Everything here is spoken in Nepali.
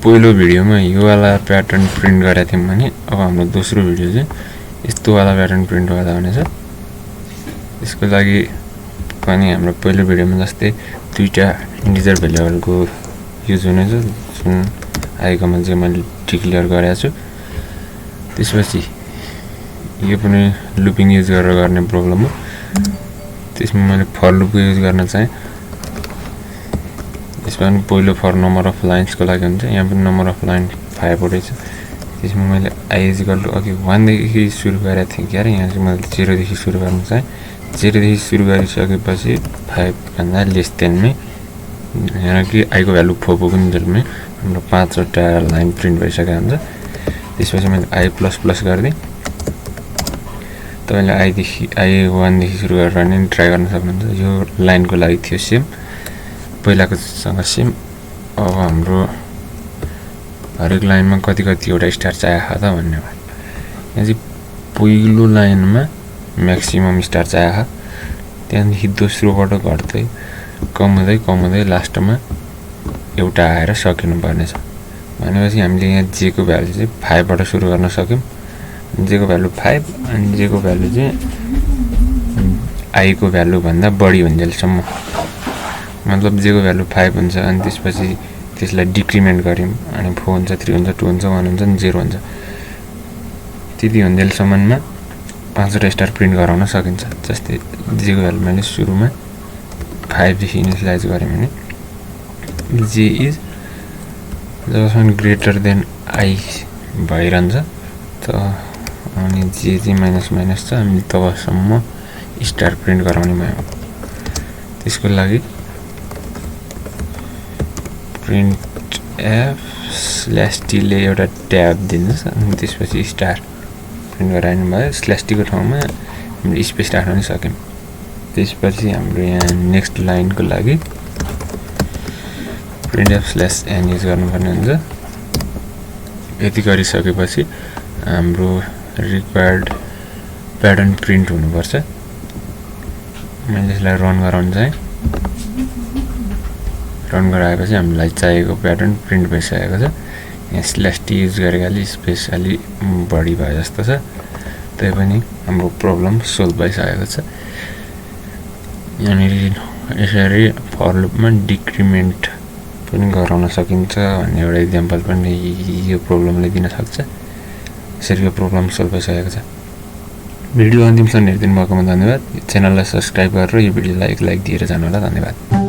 पहिलो भिडियोमा यो वाला प्याटर्न प्रिन्ट गरेका थियौं भने अब हाम्रो दोस्रो भिडियो चाहिँ यस्तो वाला प्याटर्न प्रिन्ट गर्दा हुनेछ। यसको लागि पनि हाम्रो पहिलो भिडियोमा जस्तै दुईटा इन्टिजर भेरिएबलको युज हुनेछ, जुन आइकोमा चाहिँ मैले डिक्लेयर गरेको छु। त्यसपछि यो पनि लुपिङ युज गरेर गर्ने प्रब्लम हो। त्यसमा मैले फर लुप युज गर्न चाहे। यसमा पनि पहिलो फर नम्बर अफ लाइन्सको लागि हुन्छ। यहाँ पनि नम्बर अफ लाइन 5 वटै छ। त्यसमा मैले i = अघि 1 देखि सुरु गरेको थिएँ क्यारे, यहाँ चाहिँ मैले 0 देखि सुरु गर्न चाहे। 0 देखि सुरु गरिसकेपछि 5 भन्दा लेस देनमै, यहाँ कि i को भ्यालु 4 पुगुन्जेलमै हाम्रो 5 वटा लाइन प्रिन्ट भइसकेको हुन्छ। त्यसपछि मैले i++ गर्दै तपाईले i 1 देखि सुरु गरेर नि ट्राई गर्न सक्नुहुन्छ। यो लाइनको लागि थियो सेम, पहिलाको सँग सेम। अब हाम्रो हरेक लाइनमा कति एउटा स्टार चाहिएको त भन्ने भयो। यहाँ चाहिँ पहिलो लाइनमा म्याक्सिमम स्टार चाहिएको, त्यहाँदेखि दोस्रोबाट घट्दै कम हुँदै लास्टमा एउटा आएर सकिनु पर्नेछ। भनेपछि हामीले यहाँ j को भ्यालु चाहिँ 5 बाट सुरु गर्न सक्यौं। j को भ्यालु 5 अनि j को भ्यालु चाहिँ i को भ्यालु भन्दा बढी हुन्जेलसम्म, मतलब j को भ्यालु 5 हुन्छ अनि त्यसपछि त्यसलाई डिक्रिमेन्ट गर्यौं अनि 4 हुन्छ, 3 हुन्छ, 2 हुन्छ, 1 हुन्छ अनि 0 हुन्छ। त्यति हुन्जेलसम्ममा 5 वटा स्टार प्रिन्ट गराउन सकिन्छ। जस्तै j को भ्यालु मैले सुरुमा 5 देखि इनिसियलाइज गरेँ भने j इज जबसम्म ग्रेटर देन i भइरहन्छ त अनि j चाहिँ माइनस छ अनि तबसम्म स्टार प्रिन्ट गराउने भयो। त्यसको लागि printf/t ले एउटा ट्याब दिन्छ अनि त्यसपछि स्टार प्रिन्ट गराइनु भयो। /t को ठाउँमा हामीले स्पेस राख्न पनि सक्यौं। त्यसपछि हाम्रो यहाँ नेक्स्ट लाइनको लागि printf/n युज गर्नुपर्ने हुन्छ। यति गरिसकेपछि हाम्रो रिक्वायर्ड प्याटर्न प्रिन्ट हुनुपर्छ। मैले यसलाई रन गराउन चाहे। रन गराएपछि हामीलाई चाहिएको प्याटर्न प्रिन्ट भइसकेको छ। यहाँ /t युज गरेकाले स्पेस अलि बढी भयो जस्तो छ, तैपनि हाम्रो प्रब्लम सोल्भ भइसकेको छ। यहाँनिर यसरी फर लुपमा डिक्रिमेन्ट पनि गराउन सकिन्छ भन्ने एउटा इक्जाम्पल पनि यो प्रब्लमले दिन सक्छ। यसरी यो प्रब्लम सोल्भ भइसकेको छ। भिडियो अन्तिमसम्म हेरिदिनु भएकोमा धन्यवाद। च्यानललाई सब्स्क्राइब गरेर यो भिडियोलाई एक लाइक दिएर जानु होला। धन्यवाद।